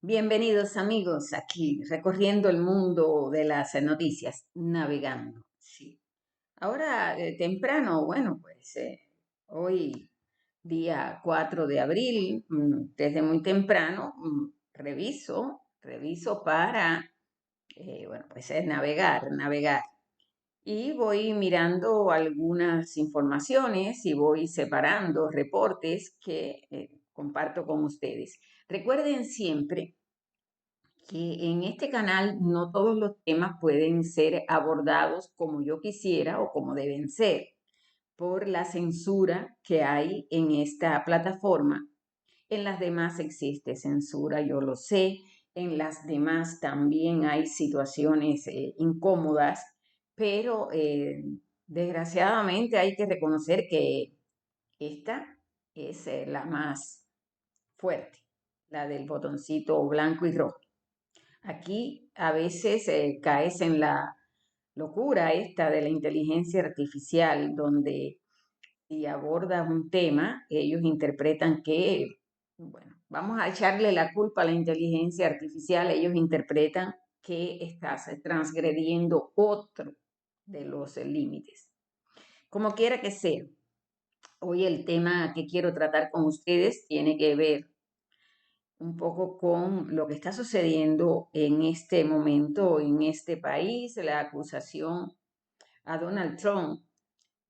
Bienvenidos amigos, aquí recorriendo el mundo de las noticias, navegando. Sí. Ahora temprano, bueno, pues hoy día 4 de abril, desde muy temprano, reviso para, bueno, pues navegar. Y voy mirando algunas informaciones y voy separando reportes que comparto con ustedes. Recuerden siempre que en este canal no todos los temas pueden ser abordados como yo quisiera o como deben ser, por la censura que hay en esta plataforma. En las demás existe censura, yo lo sé. En las demás también hay situaciones incómodas, pero desgraciadamente hay que reconocer que esta es la más fuerte, la del botoncito blanco y rojo. Aquí a veces caes en la locura esta de la inteligencia artificial, donde si abordas un tema, ellos interpretan que, bueno, vamos a echarle la culpa a la inteligencia artificial, ellos interpretan que estás transgrediendo otro de los límites. Como quiera que sea, hoy el tema que quiero tratar con ustedes tiene que ver un poco con lo que está sucediendo en este momento en este país, la acusación a Donald Trump,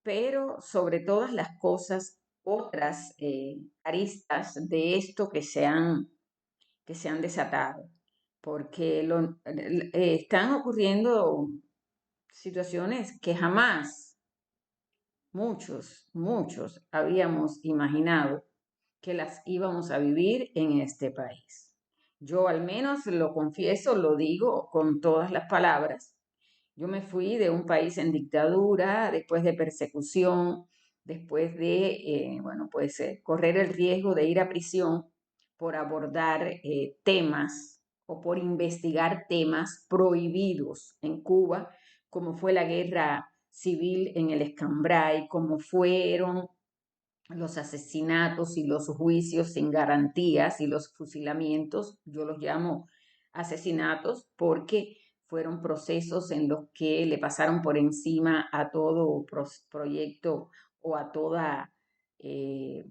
pero sobre todas las cosas, otras aristas de esto que se han desatado, porque están ocurriendo situaciones que jamás muchos habíamos imaginado que las íbamos a vivir en este país. Yo al menos lo confieso, lo digo con todas las palabras. Yo me fui de un país en dictadura, después de persecución, después de, bueno, pues correr el riesgo de ir a prisión por abordar temas o por investigar temas prohibidos en Cuba, como fue la guerra civil en el Escambray, como fueron los asesinatos y los juicios sin garantías y los fusilamientos. Yo los llamo asesinatos porque fueron procesos en los que le pasaron por encima a todo proyecto o a toda, eh,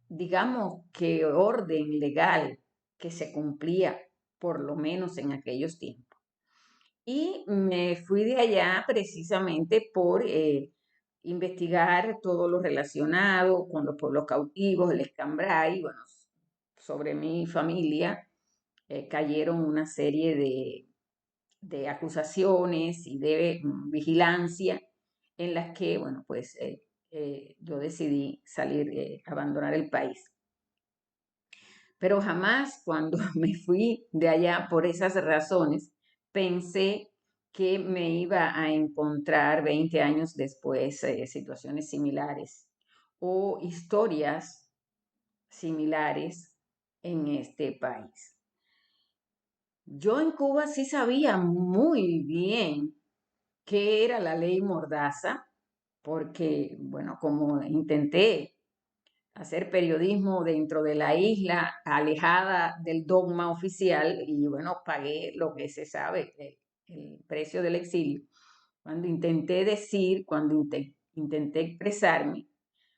digamos que orden legal que se cumplía, por lo menos en aquellos tiempos. Y me fui de allá precisamente por investigar todo lo relacionado con los pueblos cautivos, el Escambray. Bueno, sobre mi familia cayeron una serie de acusaciones y de vigilancia en las que, bueno, pues yo decidí salir, abandonar el país. Pero jamás cuando me fui de allá por esas razones pensé que me iba a encontrar 20 años después situaciones similares o historias similares en este país. Yo en Cuba sí sabía muy bien qué era la ley Mordaza, porque, bueno, como intenté hacer periodismo dentro de la isla, alejada del dogma oficial, y bueno, pagué lo que se sabe, el precio del exilio. Cuando intenté decir, cuando intenté expresarme,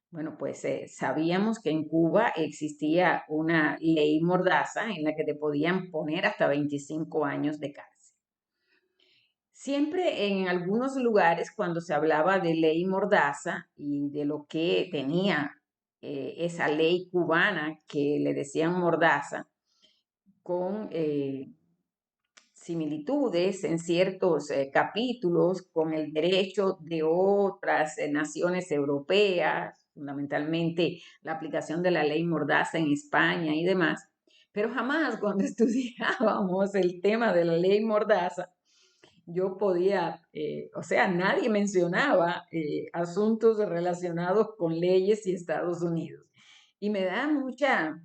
bueno, pues sabíamos que en Cuba existía una ley mordaza en la que te podían poner hasta 25 años de cárcel. Siempre en algunos lugares cuando se hablaba de ley mordaza y de lo que tenía esa ley cubana que le decían mordaza, con similitudes en ciertos capítulos con el derecho de otras naciones europeas, fundamentalmente la aplicación de la ley mordaza en España y demás, pero jamás cuando estudiábamos el tema de la ley mordaza, yo podía, o sea, nadie mencionaba asuntos relacionados con leyes y Estados Unidos. Y me da mucha,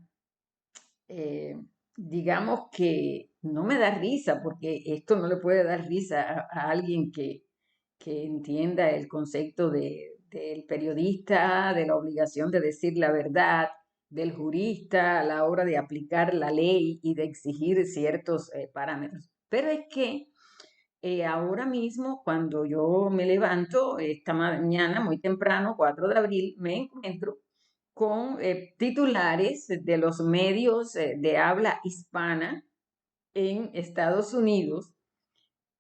eh, digamos que no me da risa, porque esto no le puede dar risa a alguien que entienda el concepto del periodista, de la obligación de decir la verdad, del jurista a la hora de aplicar la ley y de exigir ciertos parámetros. Pero es que ahora mismo, cuando yo me levanto, esta mañana, muy temprano, 4 de abril, me encuentro con titulares de los medios de habla hispana en Estados Unidos,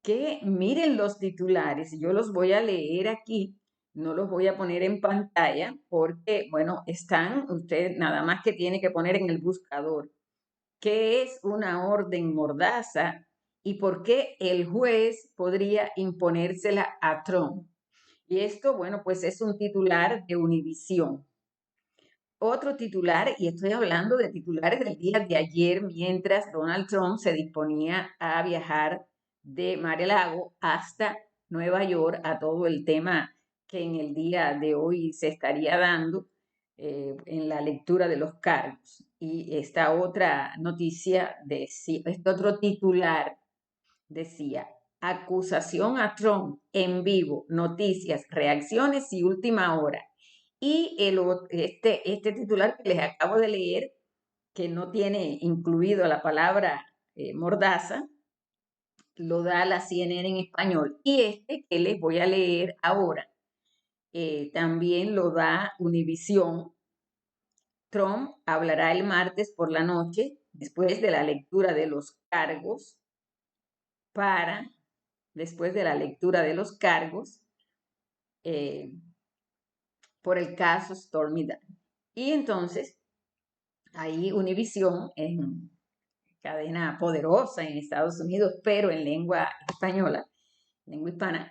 que miren los titulares, yo los voy a leer aquí, no los voy a poner en pantalla porque, bueno, usted nada más que tiene que poner en el buscador qué es una orden mordaza y por qué el juez podría imponérsela a Trump. Y esto, bueno, pues es un titular de Univisión. Otro titular, y estoy hablando de titulares del día de ayer, mientras Donald Trump se disponía a viajar de Mar-a-Lago hasta Nueva York a todo el tema que en el día de hoy se estaría dando en la lectura de los cargos. Y esta otra noticia, este otro titular decía, acusación a Trump en vivo, noticias, reacciones y última hora. Y este titular que les acabo de leer, que no tiene incluido la palabra mordaza, lo da la CNN en español. Y este que les voy a leer ahora, también lo da Univisión. Trump hablará el martes por la noche, después de la lectura de los cargos, después de la lectura de los cargos, eh, por el caso Stormy Daniels. Y entonces, ahí Univisión, en cadena poderosa en Estados Unidos, pero en lengua española, lengua hispana,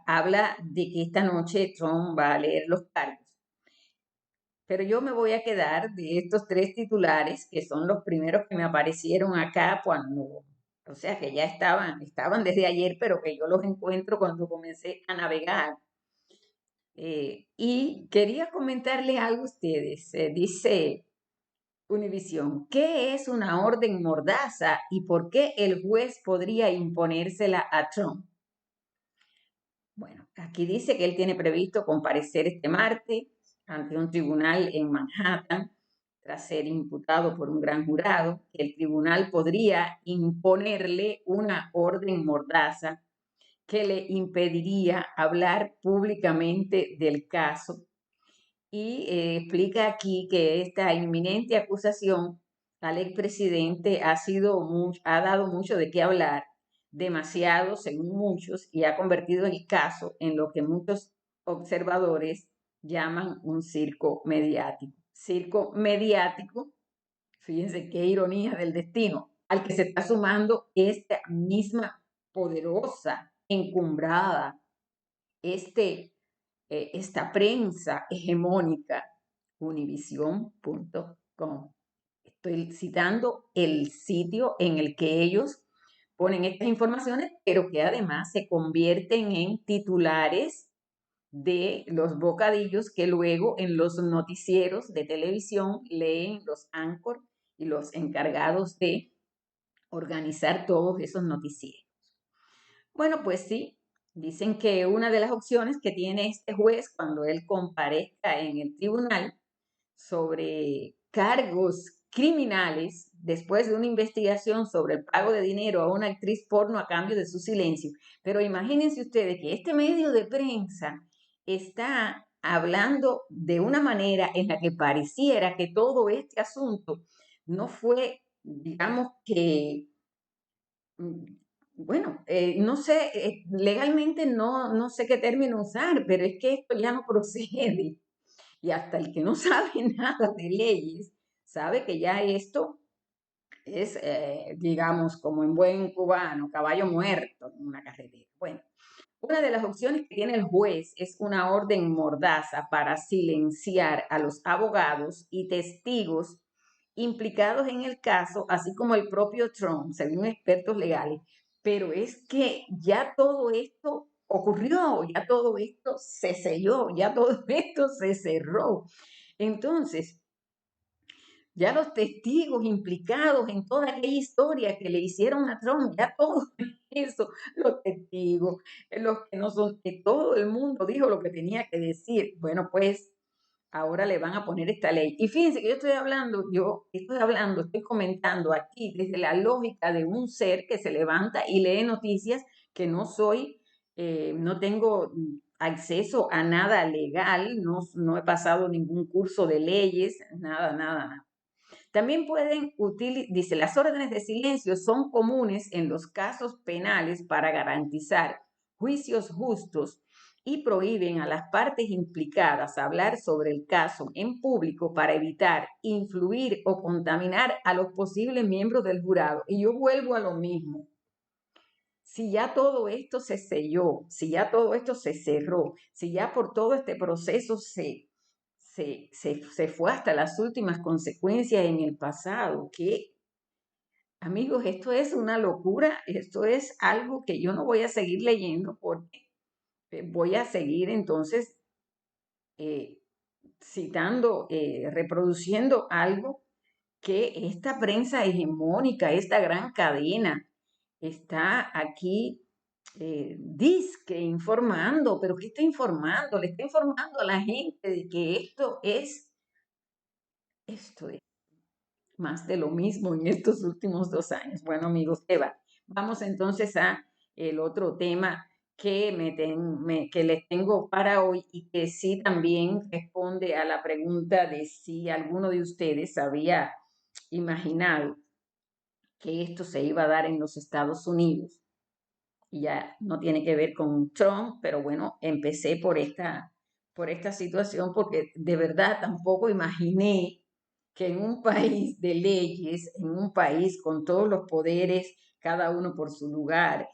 habla de que esta noche Trump va a leer los cargos. Pero yo me voy a quedar de estos tres titulares, que son los primeros que me aparecieron acá cuando, o sea, que ya estaban desde ayer, pero que yo los encuentro cuando comencé a navegar. Y quería comentarles algo a ustedes. Dice Univisión, ¿qué es una orden mordaza y por qué el juez podría imponérsela a Trump? Bueno, aquí dice que él tiene previsto comparecer este martes ante un tribunal en Manhattan tras ser imputado por un gran jurado. El tribunal podría imponerle una orden mordaza que le impediría hablar públicamente del caso. Y explica aquí que esta inminente acusación al expresidente ha dado mucho de qué hablar, demasiado según muchos, y ha convertido el caso en lo que muchos observadores llaman un circo mediático. Circo mediático, fíjense qué ironía del destino, al que se está sumando esta misma poderosa, encumbrada, esta prensa hegemónica, univision.com. Estoy citando el sitio en el que ellos ponen estas informaciones, pero que además se convierten en titulares de los bocadillos que luego en los noticieros de televisión leen los anchor y los encargados de organizar todos esos noticieros. Bueno, pues sí, dicen que una de las opciones que tiene este juez cuando él comparezca en el tribunal sobre cargos criminales después de una investigación sobre el pago de dinero a una actriz porno a cambio de su silencio. Pero imagínense ustedes que este medio de prensa está hablando de una manera en la que pareciera que todo este asunto no fue, digamos que bueno, no sé, legalmente no sé qué término usar, pero es que esto ya no procede. Y hasta el que no sabe nada de leyes, sabe que ya esto es, digamos, como en buen cubano, caballo muerto en una carretera. Bueno, una de las opciones que tiene el juez es una orden mordaza para silenciar a los abogados y testigos implicados en el caso, así como el propio Trump, según expertos legales. Pero es que ya todo esto ocurrió, ya todo esto se selló, ya todo esto se cerró. Entonces, ya los testigos implicados en toda aquella historia que le hicieron a Trump, ya todo eso, los testigos, los que no son, que todo el mundo dijo lo que tenía que decir. Bueno, pues ahora le van a poner esta ley. Y fíjense que estoy comentando aquí desde la lógica de un ser que se levanta y lee noticias, que no tengo acceso a nada legal, no he pasado ningún curso de leyes, nada, nada, nada. También pueden utilizar, dice, las órdenes de silencio son comunes en los casos penales para garantizar juicios justos y prohíben a las partes implicadas hablar sobre el caso en público para evitar influir o contaminar a los posibles miembros del jurado. Y yo vuelvo a lo mismo. Si ya todo esto se selló, si ya todo esto se cerró, si ya por todo este proceso se fue hasta las últimas consecuencias en el pasado, que amigos, esto es una locura, esto es algo que yo no voy a seguir leyendo porque voy a seguir entonces eh, citando, reproduciendo algo que esta prensa hegemónica, esta gran cadena, está aquí disque informando, pero ¿qué está informando? Le está informando a la gente de que esto es más de lo mismo en estos últimos 2 años. Bueno, amigos, Eva, vamos entonces a el otro tema que les tengo para hoy y que sí también responde a la pregunta de si alguno de ustedes había imaginado que esto se iba a dar en los Estados Unidos. Y ya no tiene que ver con Trump, pero bueno, empecé por esta situación porque de verdad tampoco imaginé que en un país de leyes, en un país con todos los poderes, cada uno por su lugar,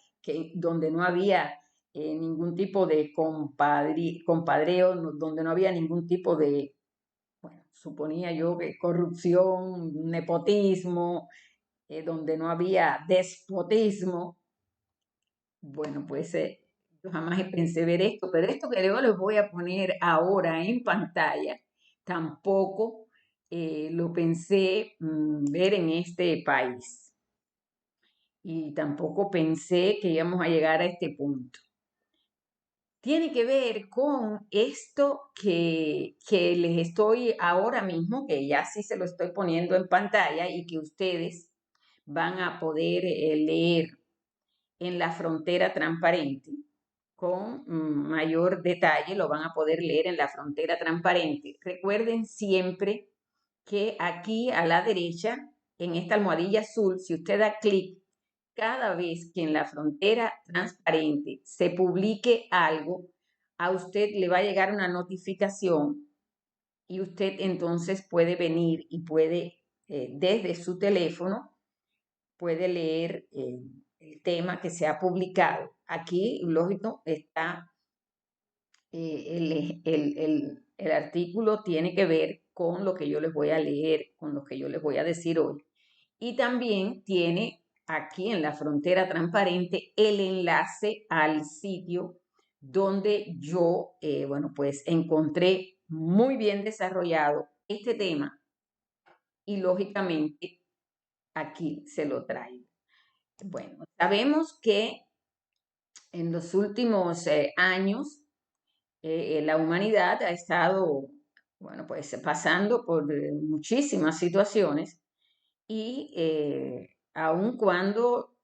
donde no había ningún tipo de compadreo, donde no había ningún tipo de, bueno, suponía yo que corrupción, nepotismo, donde no había despotismo. Bueno, pues yo jamás pensé ver esto, pero esto que yo les voy a poner ahora en pantalla, tampoco lo pensé ver en este país. Y tampoco pensé que íbamos a llegar a este punto. Tiene que ver con esto que les estoy ahora mismo, que ya sí se lo estoy poniendo en pantalla y que ustedes van a poder leer en La Frontera Transparente con mayor detalle, lo van a poder leer en La Frontera Transparente. Recuerden siempre que aquí a la derecha, en esta almohadilla azul, si usted da clic, cada vez que en La Frontera Transparente se publique algo, a usted le va a llegar una notificación y usted entonces puede venir y puede, desde su teléfono, puede leer el tema que se ha publicado. Aquí, lógico, está el artículo tiene que ver con lo que yo les voy a leer, con lo que yo les voy a decir hoy. Y también tiene aquí en La Frontera Transparente el enlace al sitio donde yo, bueno, pues encontré muy bien desarrollado este tema y lógicamente aquí se lo traigo. Bueno, sabemos que en los últimos años la humanidad ha estado, bueno, pues pasando por muchísimas situaciones y aun cuando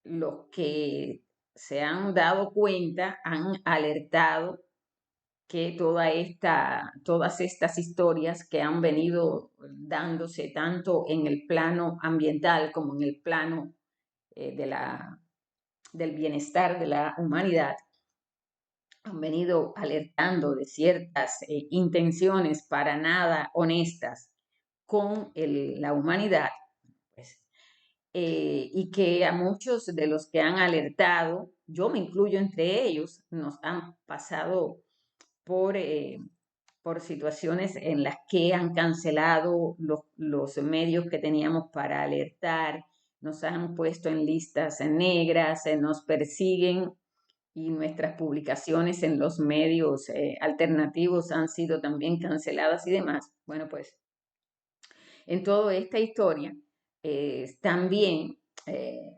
los que se han dado cuenta han alertado que todas estas historias que han venido dándose tanto en el plano ambiental como en el plano del bienestar de la humanidad, han venido alertando de ciertas intenciones para nada honestas con la humanidad, pues, y que a muchos de los que han alertado, yo me incluyo entre ellos, nos han pasado por situaciones en las que han cancelado los medios que teníamos para alertar, nos han puesto en listas negras, nos persiguen y nuestras publicaciones en los medios alternativos han sido también canceladas y demás. Bueno, pues en toda esta historia también,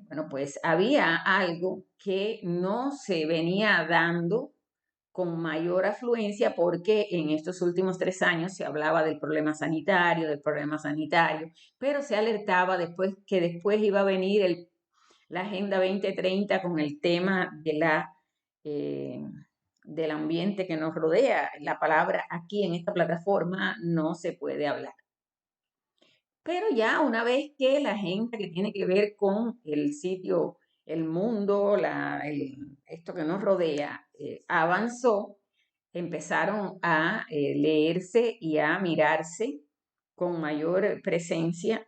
bueno, pues había algo que no se venía dando con mayor afluencia porque en estos últimos 3 años se hablaba del problema sanitario, pero se alertaba después que después iba a venir la Agenda 2030 con el tema eh, del ambiente que nos rodea. La palabra aquí en esta plataforma no se puede hablar. Pero ya una vez que la agenda que tiene que ver con el sitio, el mundo, esto que nos rodea, avanzó, empezaron a leerse y a mirarse con mayor presencia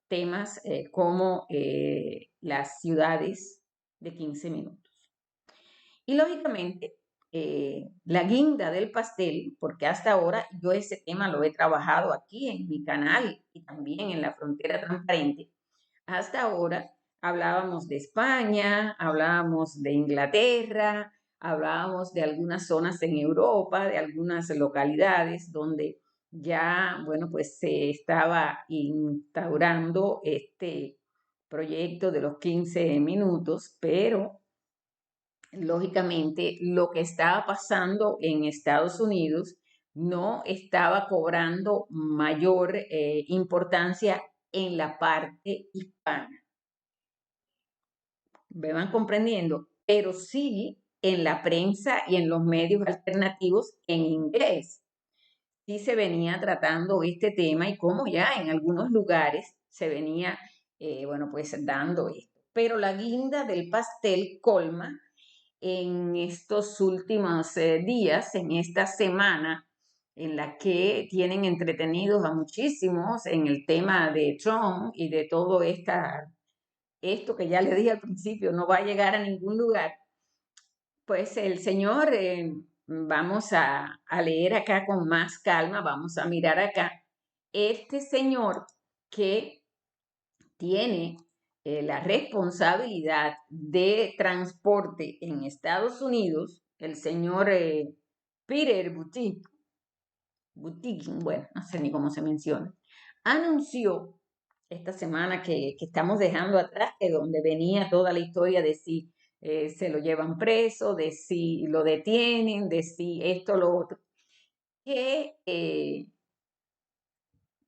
temas como las ciudades de 15 minutos. Y lógicamente, la guinda del pastel, porque hasta ahora yo ese tema lo he trabajado aquí en mi canal y también en La Frontera Transparente. Hasta ahora hablábamos de España, hablábamos de Inglaterra, hablábamos de algunas zonas en Europa, de algunas localidades donde ya, bueno, pues se estaba instaurando este proyecto de los 15 minutos, pero lógicamente lo que estaba pasando en Estados Unidos no estaba cobrando mayor importancia en la parte hispana. ¿Me van comprendiendo? Pero sí en la prensa y en los medios alternativos en inglés. Sí se venía tratando este tema y como ya en algunos lugares se venía, bueno, pues dando esto. Pero la guinda del pastel colma en estos últimos días, en esta semana, en la que tienen entretenidos a muchísimos en el tema de Trump y de todo esto que ya le dije al principio, no va a llegar a ningún lugar. Pues el Señor, vamos a leer acá con más calma, vamos a mirar acá. Este Señor que tiene la responsabilidad de transporte en Estados Unidos, el señor Peter Buttigieg, bueno, no sé ni cómo se menciona, anunció esta semana que estamos dejando atrás, que donde venía toda la historia de si se lo llevan preso, de si lo detienen, de si esto, lo otro, que,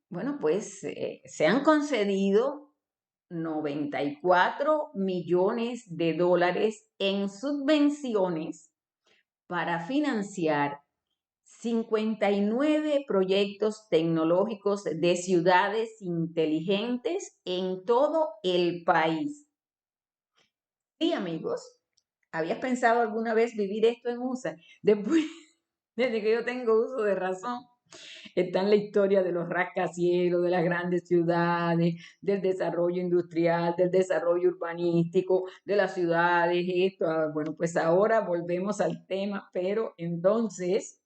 bueno, pues se han concedido 94 millones de dólares en subvenciones para financiar 59 proyectos tecnológicos de ciudades inteligentes en todo el país. Sí, amigos, ¿habías pensado alguna vez vivir esto en USA? Desde que yo tengo uso de razón, está en la historia de los rascacielos, de las grandes ciudades, del desarrollo industrial, del desarrollo urbanístico, de las ciudades, esto. Bueno, pues ahora volvemos al tema, pero entonces,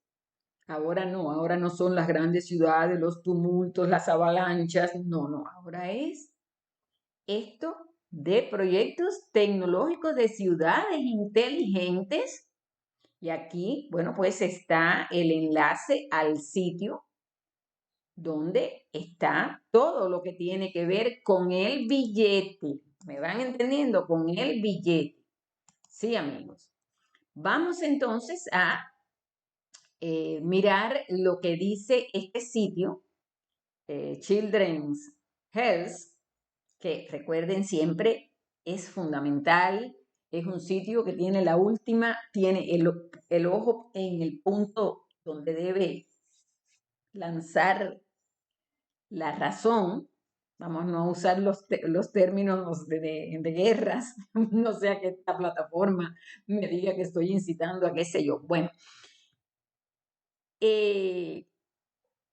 ahora no son las grandes ciudades, los tumultos, las avalanchas, no, ahora es esto de proyectos tecnológicos de ciudades inteligentes. Y aquí, bueno, pues está el enlace al sitio donde está todo lo que tiene que ver con el billete. ¿Me van entendiendo? Con el billete. Sí, amigos. Vamos entonces a mirar lo que dice este sitio, Children's Health, que recuerden siempre es fundamental, es un sitio que tiene la última, tiene el ojo en el punto donde debe lanzar la razón. Vamos no a usar los términos de guerras, no sea que esta plataforma me diga que estoy incitando a qué sé yo. Bueno,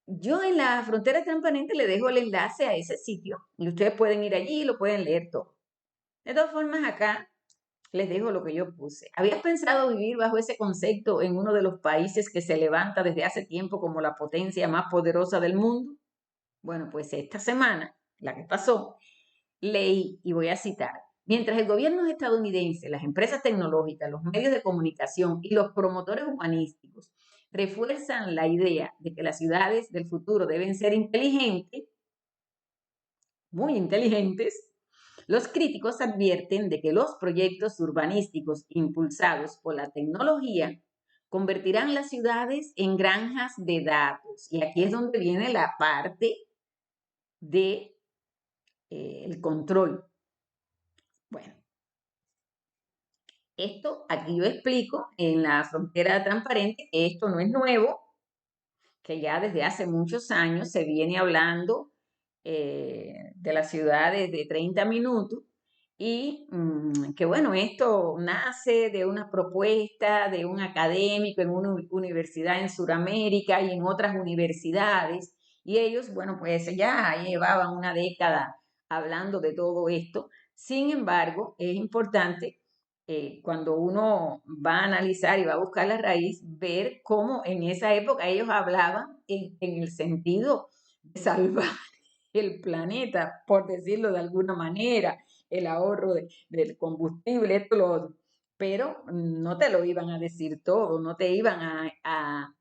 yo en La Frontera Transparente le dejo el enlace a ese sitio y ustedes pueden ir allí y lo pueden leer todo. De todas formas, acá les dejo lo que yo puse. ¿Habías pensado vivir bajo ese concepto en uno de los países que se levanta desde hace tiempo como la potencia más poderosa del mundo? Bueno, pues esta semana, la que pasó, leí y voy a citar. Mientras el gobierno estadounidense, las empresas tecnológicas, los medios de comunicación y los promotores humanísticos refuerzan la idea de que las ciudades del futuro deben ser inteligentes, muy inteligentes, los críticos advierten de que los proyectos urbanísticos impulsados por la tecnología Convertirán las ciudades en granjas de datos. Y aquí es donde viene la parte de el control. Bueno, esto aquí yo explico en la frontera transparente que esto no es nuevo, que ya desde hace muchos años se viene hablando de las ciudades de 30 minutos y que bueno, esto nace de una propuesta de un académico en una universidad en Sudamérica y en otras universidades y ellos, bueno, pues ya llevaban una década hablando de todo esto. Sin embargo, es importante cuando uno va a analizar y va a buscar la raíz, ver cómo en esa época ellos hablaban en el sentido de salvar el planeta, por decirlo de alguna manera, el ahorro del combustible, esto, lo otro. Pero no te lo iban a decir todo, no te iban a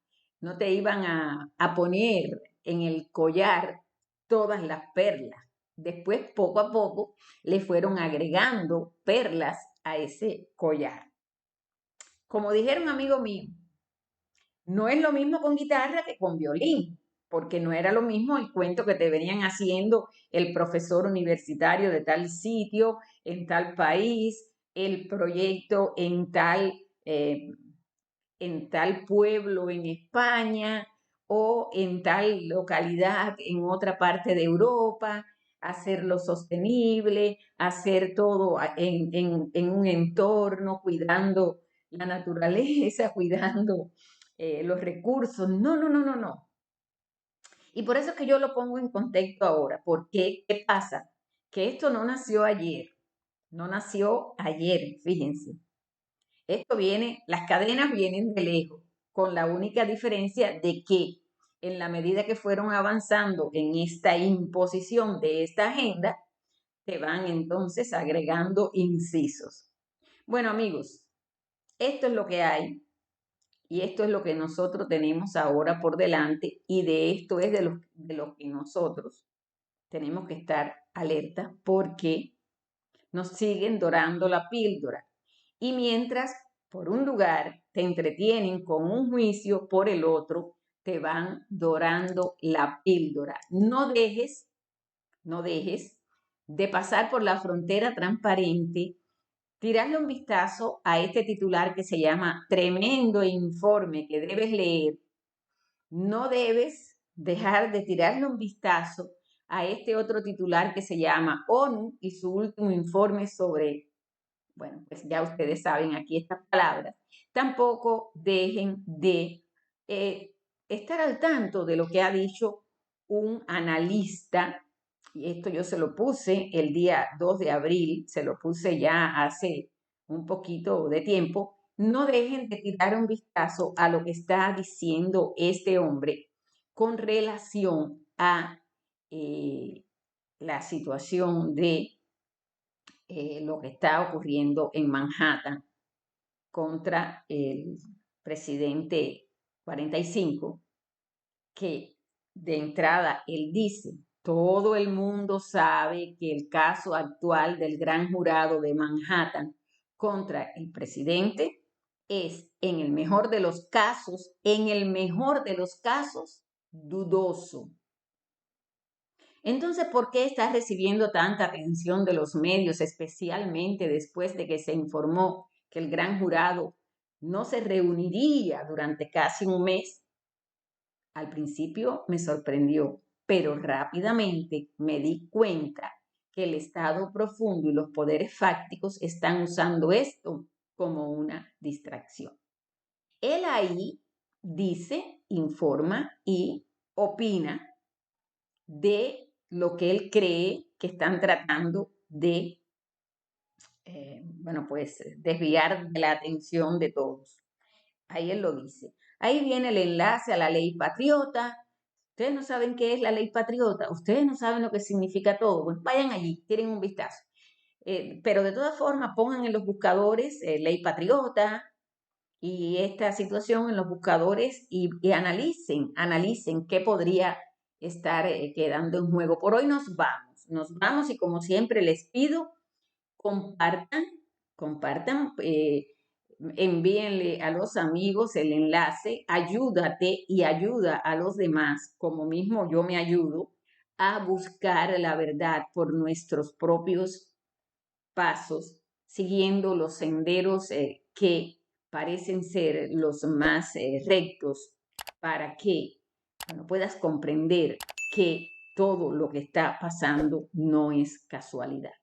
poner en el collar todas las perlas. Después, poco a poco, le fueron agregando perlas a ese collar. Como dijera un amigo mío, no es lo mismo con guitarra que con violín, porque no era lo mismo el cuento que te venían haciendo el profesor universitario de tal sitio, en tal país, el proyecto en tal pueblo en España o en tal localidad en otra parte de Europa, hacerlo sostenible, hacer todo en un entorno, cuidando la naturaleza, cuidando los recursos. No, no, no, no, no. Y por eso es que yo lo pongo en contexto ahora, porque ¿qué pasa? Que esto no nació ayer, no nació ayer, fíjense. Esto viene, las cadenas vienen de lejos, con la única diferencia de que en la medida que fueron avanzando en esta imposición de esta agenda, te van entonces agregando incisos. Bueno, amigos, esto es lo que hay y esto es lo que nosotros tenemos ahora por delante y de esto es de lo que nosotros tenemos que estar alerta porque nos siguen dorando la píldora. Y mientras por un lugar te entretienen con un juicio, por el otro te van dorando la píldora. No dejes de pasar por la frontera transparente, tirarle un vistazo a este titular que se llama Tremendo informe que debes leer. No debes dejar de tirarle un vistazo a este otro titular que se llama ONU y su último informe sobre, bueno, pues ya ustedes saben aquí estas palabras. Tampoco dejen de eh, estar al tanto de lo que ha dicho un analista, y esto yo se lo puse el día 2 de abril, se lo puse ya hace un poquito de tiempo. No dejen de tirar un vistazo a lo que está diciendo este hombre con relación a la situación de lo que está ocurriendo en Manhattan contra el presidente 45, que de entrada él dice, todo el mundo sabe que el caso actual del gran jurado de Manhattan contra el presidente es, en el mejor de los casos, dudoso. Entonces, ¿por qué está recibiendo tanta atención de los medios, especialmente después de que se informó que el gran jurado no se reuniría durante casi un mes? Al principio me sorprendió, pero rápidamente me di cuenta que el Estado profundo y los poderes fácticos están usando esto como una distracción. Él ahí dice, informa y opina de lo que él cree que están tratando de, bueno, pues desviar de la atención de todos. Ahí él lo dice. Ahí viene el enlace a la ley patriota. Ustedes no saben qué es la ley patriota, ustedes no saben lo que significa todo. Pues vayan allí, tienen un vistazo. Pero de todas formas, pongan en los buscadores ley patriota y esta situación en los buscadores y analicen qué podría estar quedando en juego. Por hoy nos vamos y como siempre les pido, compartan envíenle a los amigos el enlace, ayúdate y ayuda a los demás, como mismo yo me ayudo, a buscar la verdad por nuestros propios pasos, siguiendo los senderos que parecen ser los más rectos, para que puedas comprender que todo lo que está pasando no es casualidad.